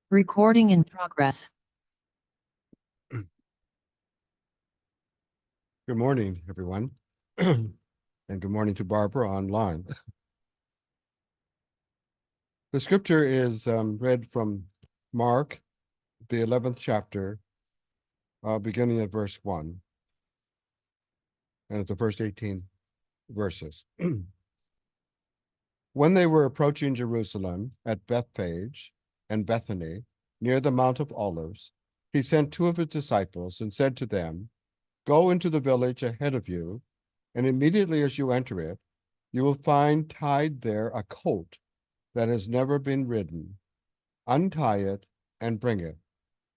Recording in progress. Good morning, everyone. And good morning to Barbara online. The scripture is read from Mark, the 11th chapter, beginning at verse 1, and at the first 18 verses. When they were approaching Jerusalem at Bethphage and Bethany, near the Mount of Olives, he sent two of his disciples and said to them, "Go into the village ahead of you, and immediately as you enter it, you will find tied there a colt that has never been ridden. Untie it and bring it.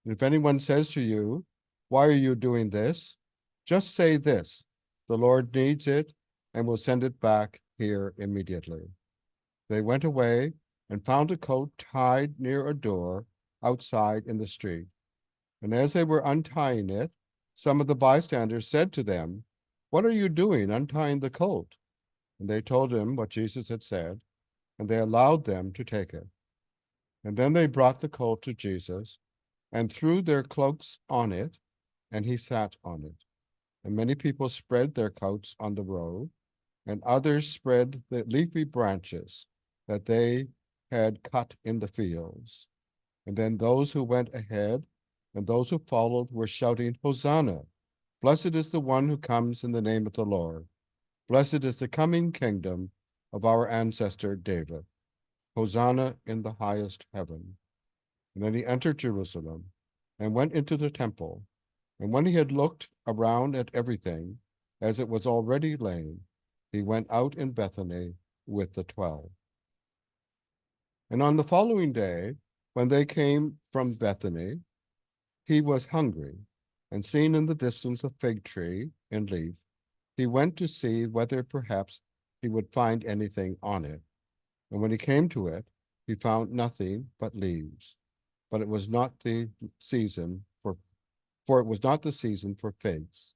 And if anyone says to you, 'Why are you doing this?' just say this, 'The Lord needs it and will send it back here immediately.'" They went away and found a colt tied near a door outside in the street. And as they were untying it, some of the bystanders said to them, "What are you doing untying the colt?" And they told him what Jesus had said, and they allowed them to take it. And then they brought the colt to Jesus and threw their cloaks on it, and he sat on it. And many people spread their coats on the road, and others spread the leafy branches that they had cut in the fields. And then those who went ahead and those who followed were shouting, "Hosanna! Blessed is the one who comes in the name of the Lord. Blessed is the coming kingdom of our ancestor David. Hosanna in the highest heaven." And then he entered Jerusalem and went into the temple. And when he had looked around at everything, as it was already laid, he went out in Bethany with the 12. And on the following day, when they came from Bethany, he was hungry, and seeing in the distance a fig tree in leaf, he went to see whether perhaps he would find anything on it. And when he came to it, he found nothing but leaves. But it was not the season for it was not the season for figs.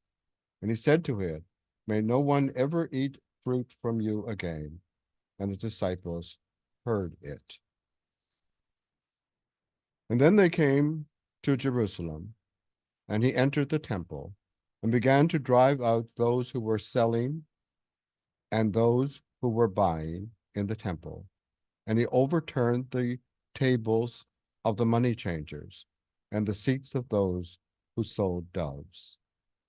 And he said to it, "May no one ever eat fruit from you again." And his disciples heard it. And then they came to Jerusalem, and he entered the temple and began to drive out those who were selling and those who were buying in the temple. And he overturned the tables of the money changers and the seats of those who sold doves.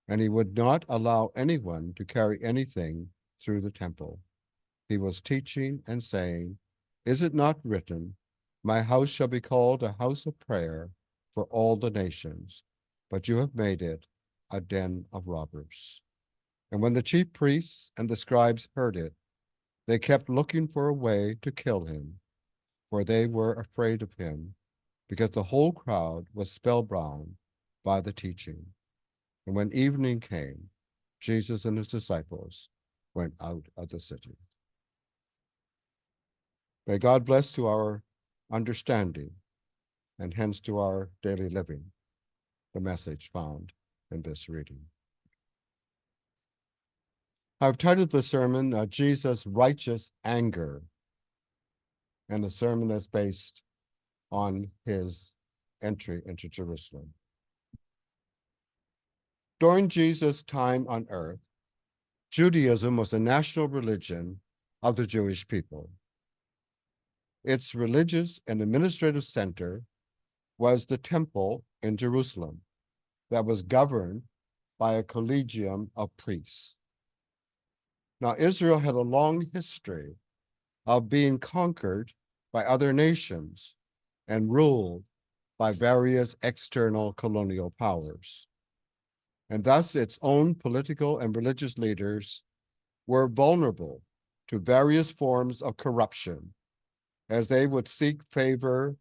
And he would not allow anyone to carry anything through the temple. He was teaching and saying, "Is it not written, 'My house shall be called a house of prayer for all the nations,' but you have made it a den of robbers." And when the chief priests and the scribes heard it, they kept looking for a way to kill him, for they were afraid of him, because the whole crowd was spellbound by the teaching. And when evening came, Jesus and his disciples went out of the city. May God bless to our understanding, and hence to our daily living, the message found in this reading. I've titled the sermon, Jesus' Righteous Anger, and the sermon is based on his entry into Jerusalem. During Jesus' time on earth, Judaism was the national religion of the Jewish people. Its religious and administrative center was the temple in Jerusalem that was governed by a collegium of priests. Now, Israel had a long history of being conquered by other nations and ruled by various external colonial powers. And thus its own political and religious leaders were vulnerable to various forms of corruption as they would seek favor,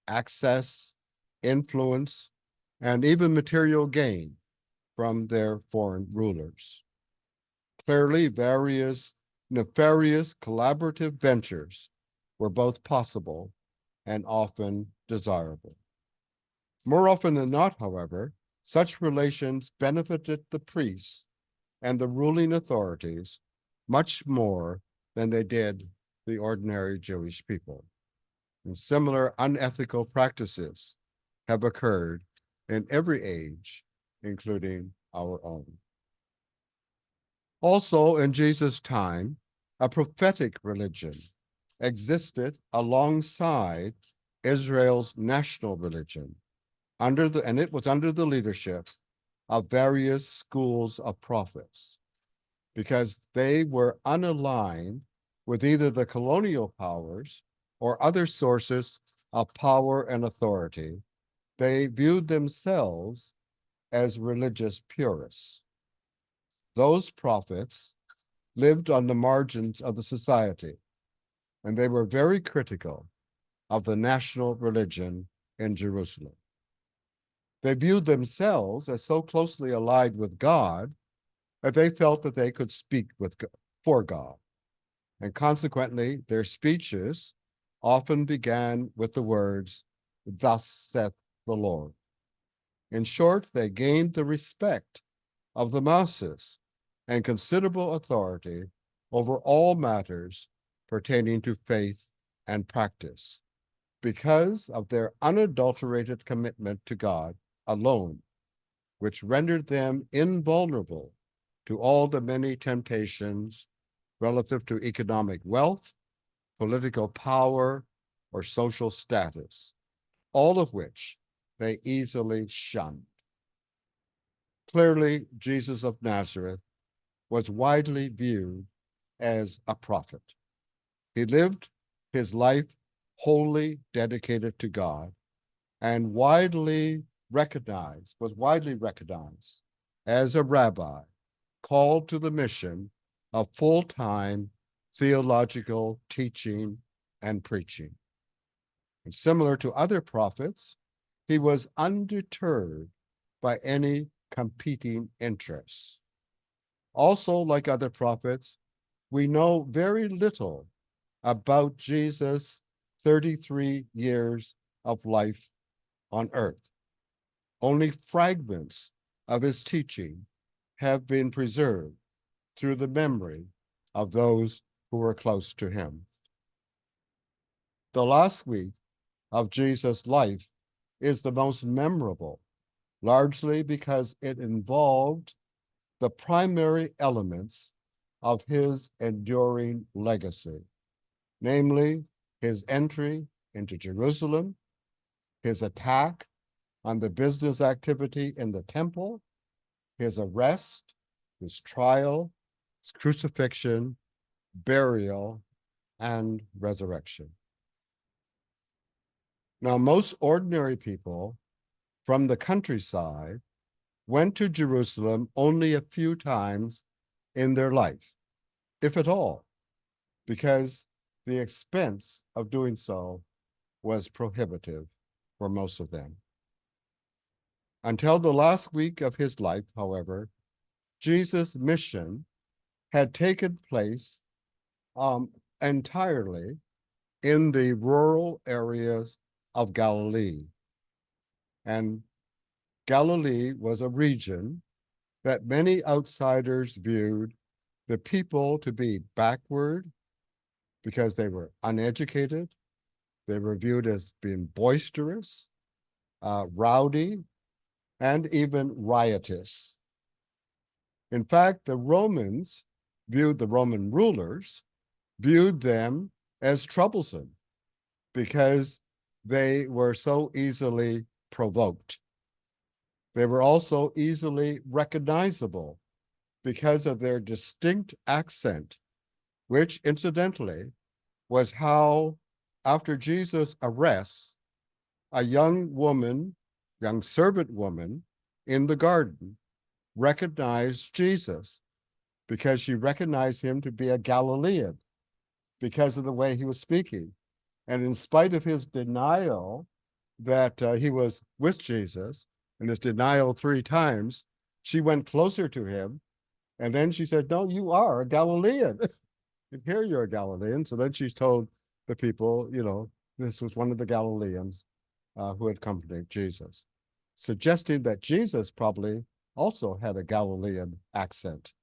access, influence, and even material gain from their foreign rulers. Clearly, various nefarious collaborative ventures were both possible and often desirable. More often than not, however, such relations benefited the priests and the ruling authorities much more than they did the ordinary Jewish people. and similar unethical practices have occurred in every age, including our own. Also, in Jesus' time, a prophetic religion existed alongside Israel's national religion, and it was under the leadership of various schools of prophets, because they were unaligned with either the colonial powers or other sources of power and authority. They viewed themselves as religious purists. Those prophets lived on the margins of the society, and they were very critical of the national religion in Jerusalem. They viewed themselves as so closely allied with God that they felt that they could speak for God. And consequently, their speeches often began with the words, "Thus saith the Lord." In short, they gained the respect of the masses and considerable authority over all matters pertaining to faith and practice because of their unadulterated commitment to God alone, which rendered them invulnerable to all the many temptations relative to economic wealth, political power, or social status, all of which they easily shunned. Clearly, Jesus of Nazareth was widely viewed as a prophet. He lived his life wholly dedicated to God and was widely recognized as a rabbi called to the mission of full-time theological teaching and preaching. And similar to other prophets, he was undeterred by any competing interests. Also, like other prophets, we know very little about Jesus' 33 years of life on earth. Only fragments of his teaching have been preserved through the memory of those who were close to him. The last week of Jesus' life is the most memorable, largely because it involved the primary elements of his enduring legacy, namely his entry into Jerusalem, his attack on the business activity in the temple, his arrest, his trial, his crucifixion, burial, and resurrection. Now, most ordinary people from the countryside went to Jerusalem only a few times in their life, if at all, because the expense of doing so was prohibitive for most of them. Until the last week of his life, however, Jesus' mission had taken place entirely in the rural areas of Galilee. And Galilee was a region that many outsiders viewed the people to be backward because they were uneducated. They were viewed as being boisterous, rowdy, and even riotous. In fact, the Roman rulers viewed them as troublesome because they were so easily provoked. They were also easily recognizable because of their distinct accent, which incidentally was how, after Jesus' arrest, a young servant woman in the garden recognized Jesus because she recognized him to be a Galilean because of the way he was speaking. And in spite of his denial that he was with Jesus, and his denial 3 times, she went closer to him. And then she said, "No, you are a Galilean. And here you're a Galilean." So then she told the people, this was one of the Galileans who had accompanied Jesus, suggesting that Jesus probably also had a Galilean accent.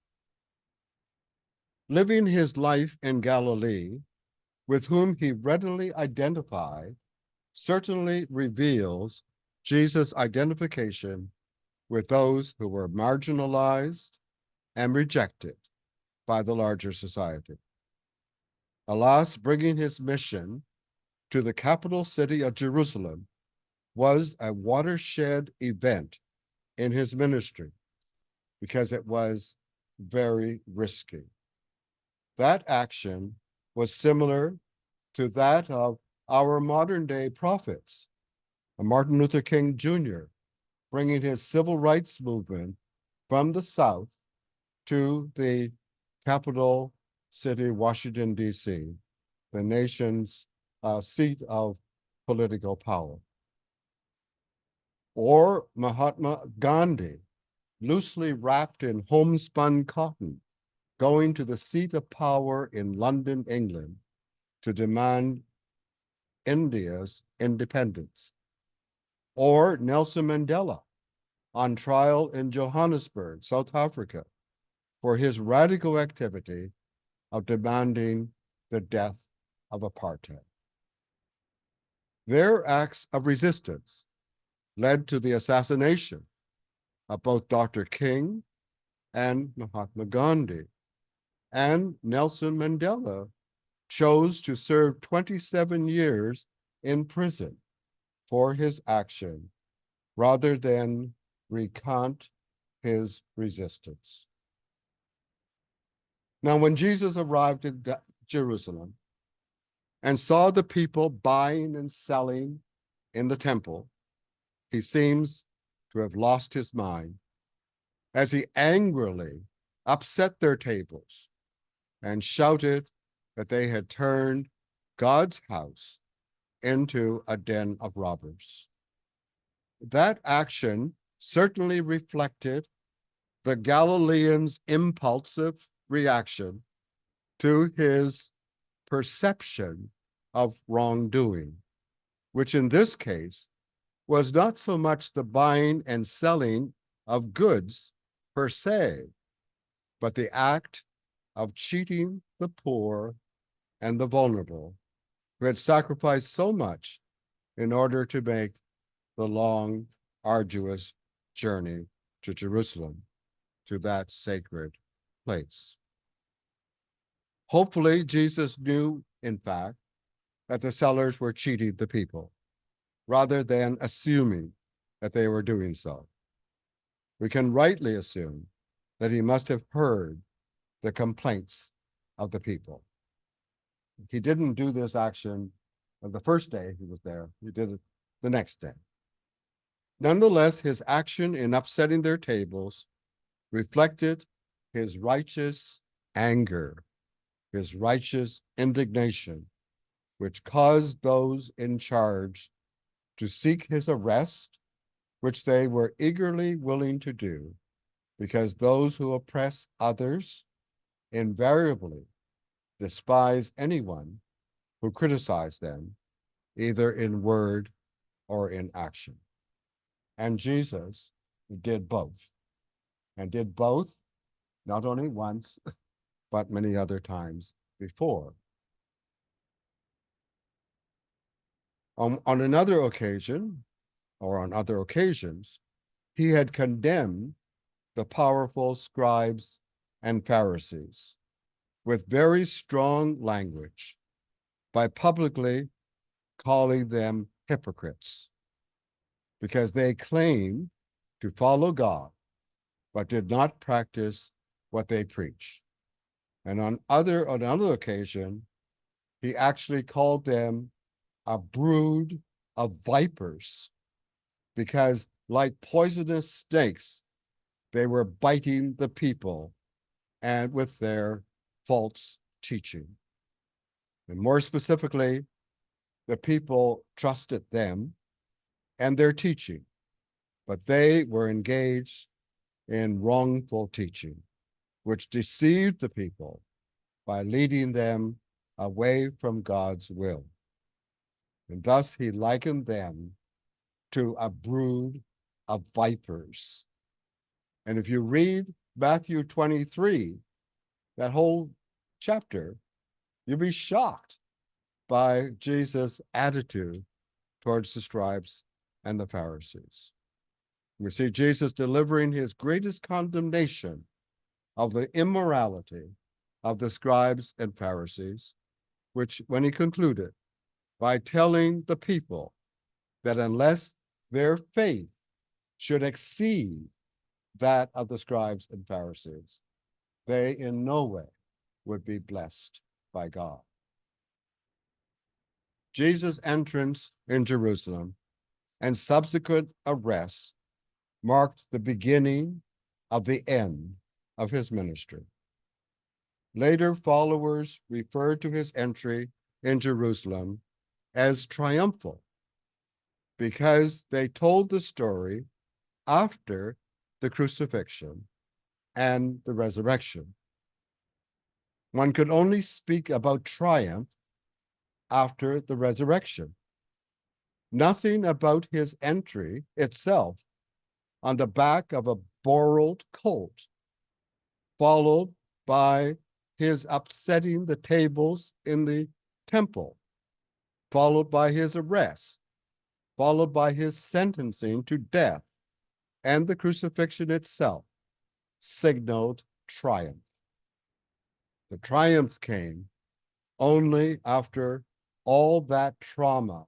Living his life in Galilee with whom he readily identified, certainly reveals Jesus' identification with those who were marginalized and rejected by the larger society. Alas, bringing his mission to the capital city of Jerusalem was a watershed event in his ministry because it was very risky. That action was similar to that of our modern day prophets, Martin Luther King Jr., bringing his civil rights movement from the South to the capital city, Washington, D.C., the nation's seat of political power. Or Mahatma Gandhi, loosely wrapped in homespun cotton, going to the seat of power in London, England, to demand India's independence. Or Nelson Mandela, on trial in Johannesburg, South Africa, for his radical activity of demanding the death of apartheid. Their acts of resistance led to the assassination of both Dr. King and Mahatma Gandhi, and Nelson Mandela chose to serve 27 years in prison for his action rather than recant his resistance. Now, when Jesus arrived in Jerusalem and saw the people buying and selling in the temple, he seems to have lost his mind as he angrily upset their tables and shouted that they had turned God's house into a den of robbers. That action certainly reflected the Galilean's impulsive reaction to his perception of wrongdoing, which in this case was not so much the buying and selling of goods per se, but the act of cheating the poor and the vulnerable who had sacrificed so much in order to make the long, arduous journey to Jerusalem, to that sacred place. Hopefully, Jesus knew, in fact, that the sellers were cheating the people, rather than assuming that they were doing so. We can rightly assume that he must have heard the complaints of the people. He didn't do this action the first day he was there, he did it the next day. Nonetheless, his action in upsetting their tables reflected his righteous anger, his righteous indignation, which caused those in charge to seek his arrest, which they were eagerly willing to do, because those who oppress others invariably despise anyone who criticizes them, either in word or in action. And Jesus did both, and did both not only once, but many other times before. On another occasion, or on other occasions, he had condemned the powerful scribes and Pharisees with very strong language by publicly calling them hypocrites, because they claimed to follow God, but did not practice what they preach. And on another occasion, he actually called them a brood of vipers, because like poisonous snakes, they were biting the people and with their false teaching. And more specifically, the people trusted them and their teaching, but they were engaged in wrongful teaching, which deceived the people by leading them away from God's will. And thus he likened them to a brood of vipers. And if you read Matthew 23, that whole chapter, you'll be shocked by Jesus' attitude towards the scribes and the Pharisees. We see Jesus delivering his greatest condemnation of the immorality of the scribes and Pharisees, which when he concluded by telling the people that unless their faith should exceed that of the scribes and Pharisees, they in no way would be blessed by God. Jesus' entrance in Jerusalem and subsequent arrest marked the beginning of the end of his ministry. Later followers referred to his entry in Jerusalem as triumphal because they told the story after the crucifixion and the resurrection. One could only speak about triumph after the resurrection. Nothing about his entry itself on the back of a borrowed colt, followed by his upsetting the tables in the temple, followed by his arrest, followed by his sentencing to death, and the crucifixion itself signaled triumph. The triumph came only after all that trauma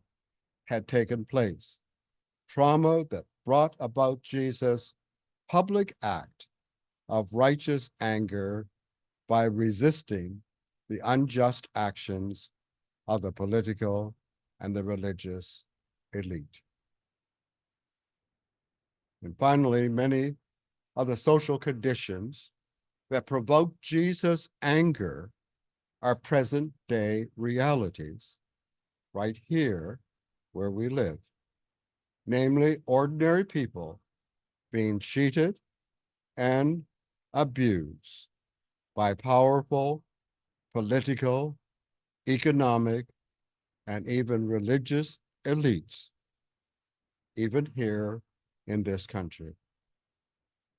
had taken place, trauma that brought about Jesus' public act of righteous anger by resisting the unjust actions of the political and the religious elite. And finally, many of the social conditions that provoke Jesus' anger are present day realities right here where we live, namely ordinary people being cheated and abused by powerful political, economic, and even religious elites, even here in this country.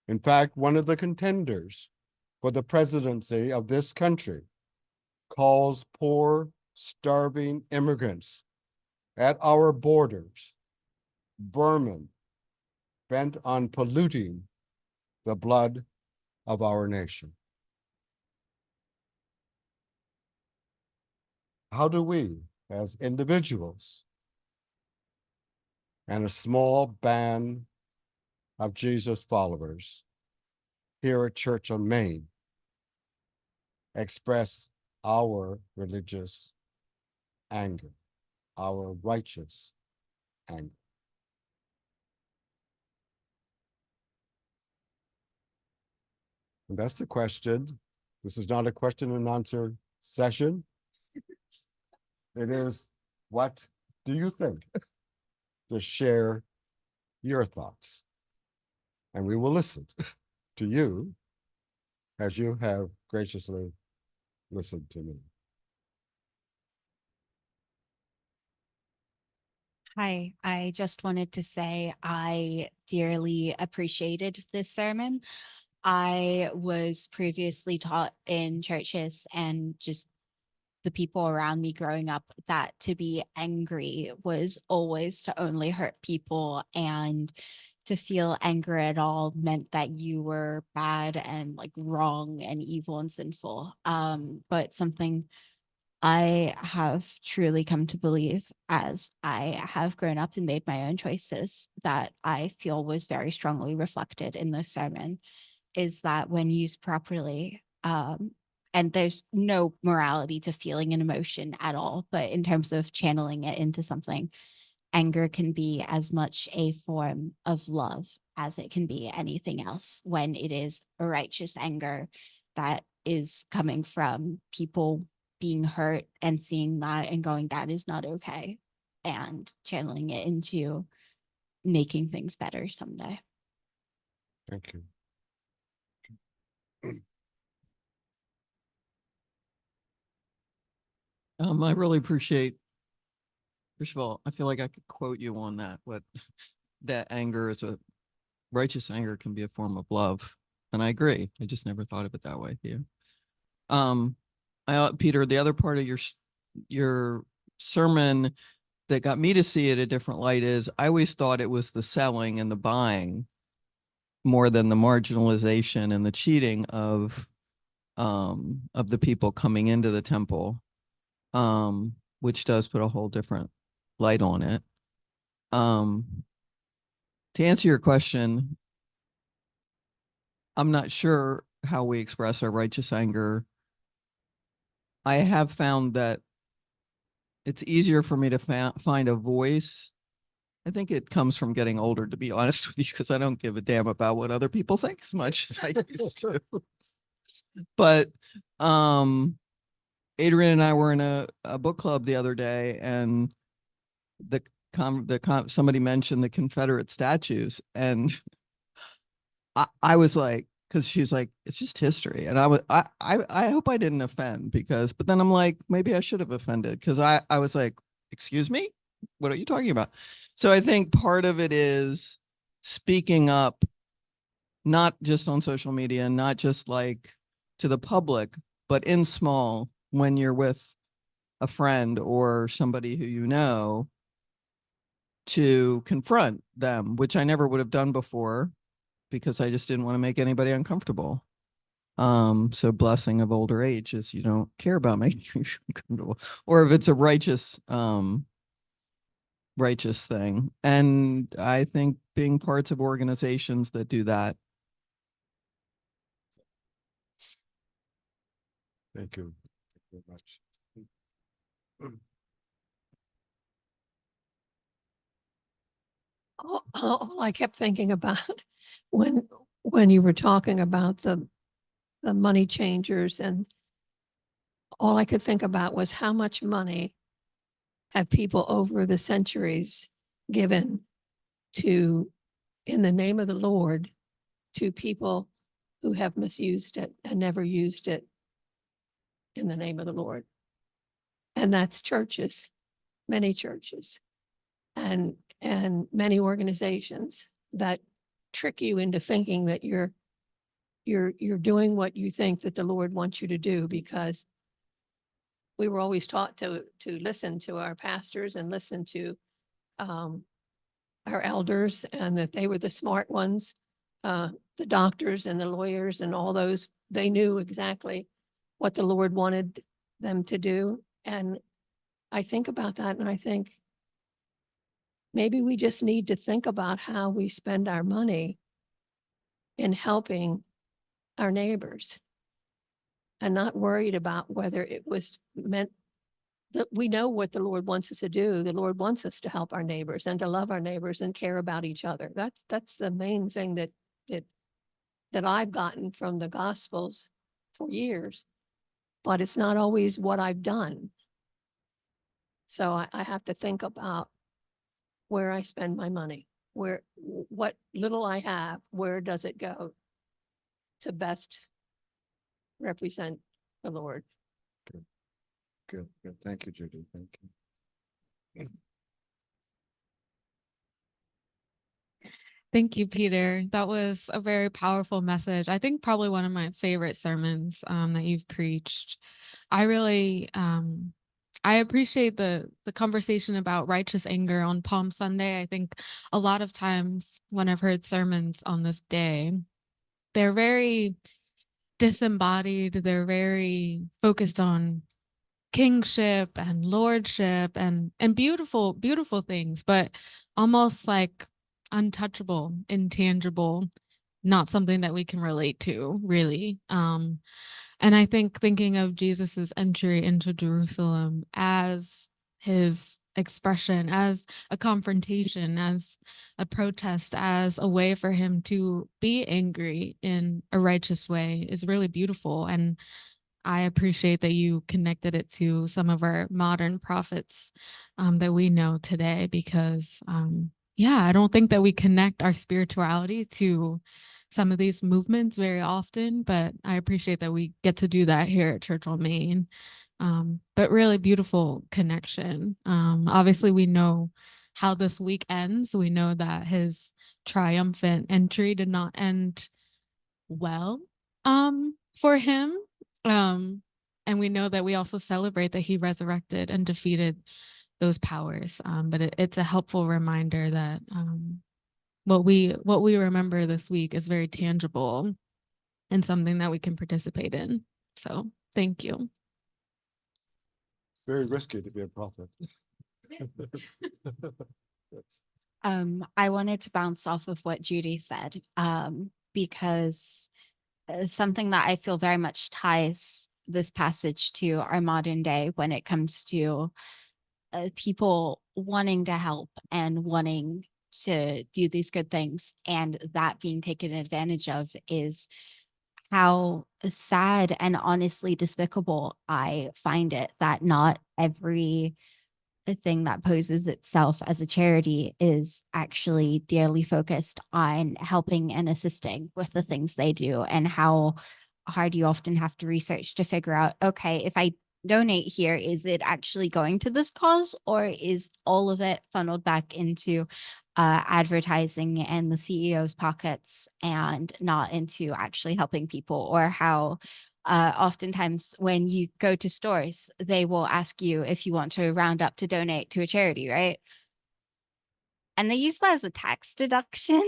In fact, one of the contenders for the presidency of this country calls poor, starving immigrants at our borders vermin bent on polluting the blood of our nation. How do we, as individuals and a small band of Jesus followers here at Church on Main, express our religious anger, our righteous anger? And that's the question. This is not a question and answer session. It is, what do you think? Just share your thoughts. And we will listen to you as you have graciously listened to me. Hi, I just wanted to say I dearly appreciated this sermon. I was previously taught in churches and just the people around me growing up that to be angry was always to only hurt people, and to feel anger at all meant that you were bad and like wrong and evil and sinful. But something I have truly come to believe as I have grown up and made my own choices that I feel was very strongly reflected in this sermon is that when used properly, and there's no morality to feeling an emotion at all, but in terms of channeling it into something, anger can be as much a form of love as it can be anything else when it is a righteous anger that is coming from people being hurt and seeing that and going, that is not okay, and channeling it into making things better someday. Thank you. I really appreciate, first of all, I feel like I could quote you on that, what that anger is a righteous anger can be a form of love. And I agree. I just never thought of it that way. Yeah. Peter, the other part of your sermon that got me to see it a different light is I always thought it was the selling and the buying more than the marginalization and the cheating of the people coming into the temple, which does put a whole different light on it. To answer your question, I'm not sure how we express our righteous anger. I have found that it's easier for me to find a voice. I think it comes from getting older, to be honest with you, because I don't give a damn about what other people think as much as I used to. But Adrian and I were in a book club the other day, and somebody mentioned the Confederate statues, and I was like, because she was like, it's just history, and I hope I didn't offend, but then I'm like, maybe I should have offended, because I was like, excuse me, what are you talking about? So I think part of it is speaking up, not just on social media, not just like to the public, but in small, when you're with a friend or somebody who you know, to confront them, which I never would have done before because I just didn't want to make anybody uncomfortable. So blessing of older age is you don't care about making you uncomfortable, or if it's a righteous thing. And I think being parts of organizations that do that. Thank you. Thank you very much. All I kept thinking about when you were talking about the money changers, and all I could think about was how much money have people over the centuries given to, in the name of the Lord, to people who have misused it and never used it in the name of the Lord. And that's churches, many churches, and many organizations that trick you into thinking that you're doing what you think that the Lord wants you to do, because we were always taught to listen to our pastors and listen to our elders, and that they were the smart ones, the doctors and the lawyers and all those. They knew exactly what the Lord wanted them to do. And I think about that, and I think maybe we just need to think about how we spend our money in helping our neighbors, and not worried about whether it was meant. That we know what the Lord wants us to do. The Lord wants us to help our neighbors and to love our neighbors and care about each other. That's the main thing that I've gotten from the Gospels for years, but it's not always what I've done. So I have to think about where I spend my money, what little I have, where does it go to best represent the Lord. Good, good. Thank you, Judy. Thank you. Thank you, Peter. That was a very powerful message. I think probably one of my favorite sermons that you've preached. I really I appreciate the conversation about righteous anger on Palm Sunday. I think a lot of times when I've heard sermons on this day, they're very disembodied. They're very focused on kingship and lordship and beautiful, beautiful things, but almost like untouchable, intangible, not something that we can relate to, really. And I think thinking of Jesus's entry into Jerusalem as his expression, as a confrontation, as a protest, as a way for him to be angry in a righteous way is really beautiful. And I appreciate that you connected it to some of our modern prophets that we know today, because yeah, I don't think that we connect our spirituality to some of these movements very often, but I appreciate that we get to do that here at Church on Main. But really beautiful connection. Obviously, we know how this week ends. We know that his triumphant entry did not end well for him. and we know that we also celebrate that he resurrected and defeated those powers. But it's a helpful reminder that what we remember this week is very tangible and something that we can participate in. So thank you. Very risky to be a prophet. Yes. I wanted to bounce off of what Judy said, because something that I feel very much ties this passage to our modern day when it comes to people wanting to help and wanting to do these good things, and that being taken advantage of, is how sad and honestly despicable I find it that not every thing that poses itself as a charity is actually dearly focused on helping and assisting with the things they do, and how hard you often have to research to figure out, okay, if I donate here, is it actually going to this cause, or is all of it funneled back into advertising and the CEO's pockets and not into actually helping people? Or how oftentimes when you go to stores, they will ask you if you want to round up to donate to a charity, right? And they use that as a tax deduction.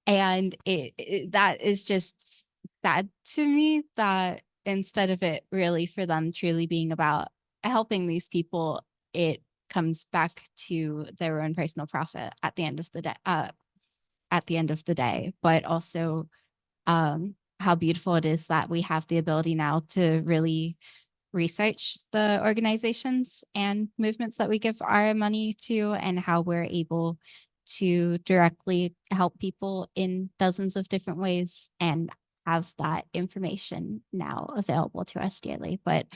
And that is just sad to me, that instead of it really for them truly being about helping these people, it comes back to their own personal profit at the end of the day. But also how beautiful it is that we have the ability now to really research the organizations and movements that we give our money to, and how we're able to directly help people in dozens of different ways and have that information now available to us daily. But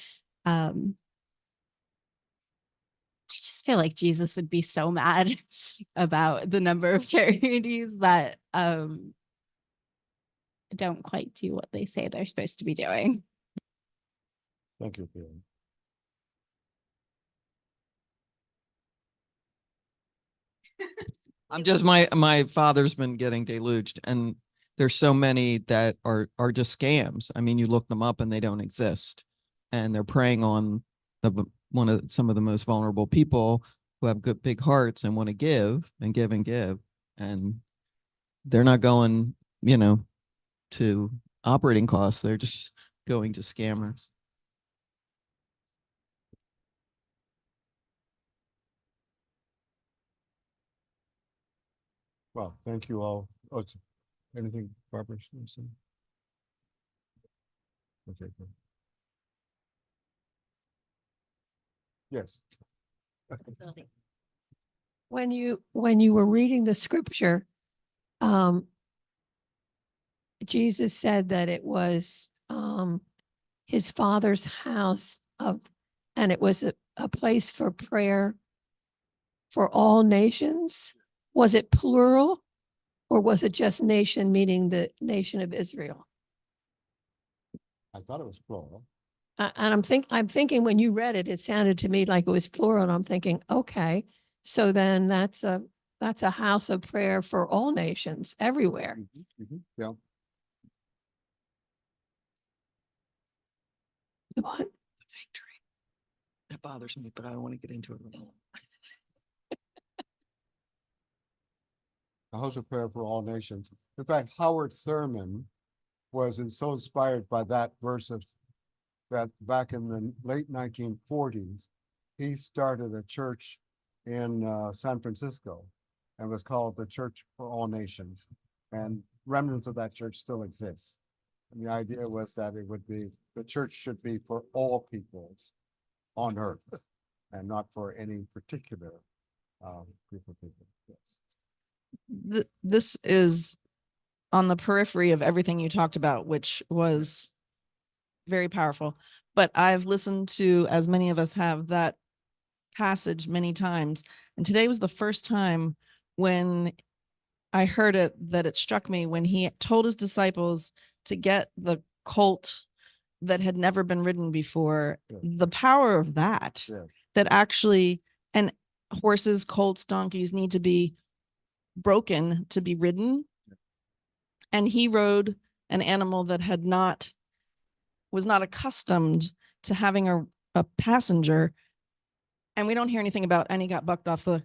I just feel like Jesus would be so mad about the number of charities that don't quite do what they say they're supposed to be doing. Thank you, Theo. I'm just, my father's been getting deluged, and there's so many that are just scams. I mean, you look them up and they don't exist, and they're preying on some of the most vulnerable people who have good big hearts and want to give and give and give, and they're not going, to operating costs. They're just going to scammers. Well, thank you all. Oh, anything, Barbara? Simpson? Okay, good. Yes. When you were reading the scripture, Jesus said that it was his father's house and it was a place for prayer for all nations. Was it plural, or was it just nation, meaning the nation of Israel? I thought it was plural. And I'm thinking when you read it, it sounded to me like it was plural. And I'm thinking, okay, so then that's a house of prayer for all nations everywhere. Yeah. What? Victory. That bothers me, but I don't want to get into it. A house of prayer for all nations. In fact, Howard Thurman was so inspired by that verse of that back in the late 1940s, he started a church in San Francisco and was called the Church for All Nations. And remnants of that church still exists. And the idea was that it would be, the church should be for all peoples on earth and not for any particular group of people. Yes. This is on the periphery of everything you talked about, which was very powerful. But I've listened to, as many of us have, that passage many times. And today was the first time when I heard it, that it struck me when he told his disciples to get the colt that had never been ridden before. Yeah. The power of that, Yeah. that actually, and horses, colts, donkeys need to be broken to be ridden. And he rode an animal that was not accustomed to having a passenger, and we don't hear anything about any got bucked off the,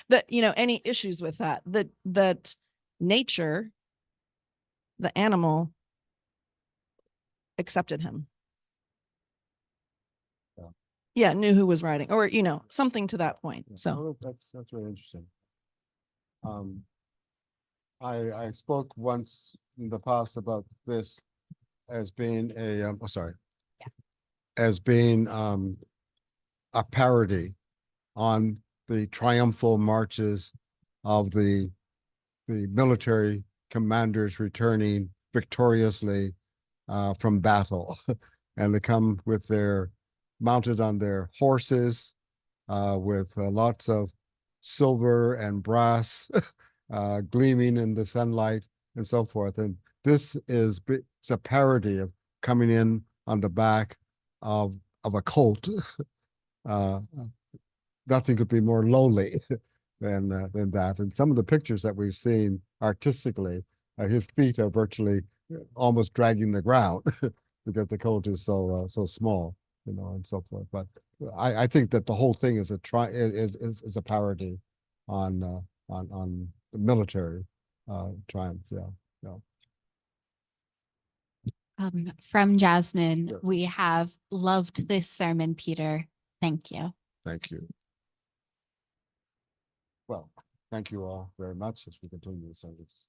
that, any issues with that nature, the animal accepted him. Yeah. Yeah, knew who was riding, or, something to that point. Yeah, So, well, that's really interesting. I spoke once in the past about this as being as being a parody on the triumphal marches of the military commanders returning victoriously from battle. And they come with mounted on their horses with lots of silver and brass gleaming in the sunlight and so forth. And this is it's a parody of coming in on the back of a colt. Nothing could be more lowly than that. And some of the pictures that we've seen artistically, his feet are virtually almost dragging the ground because the colt is so small, and so forth. But I think that the whole thing is is a parody on the military triumph. Yeah. From Jasmine, Sure. we have loved this sermon, Peter. Thank you. Thank you. Well, thank you all very much as we continue the service.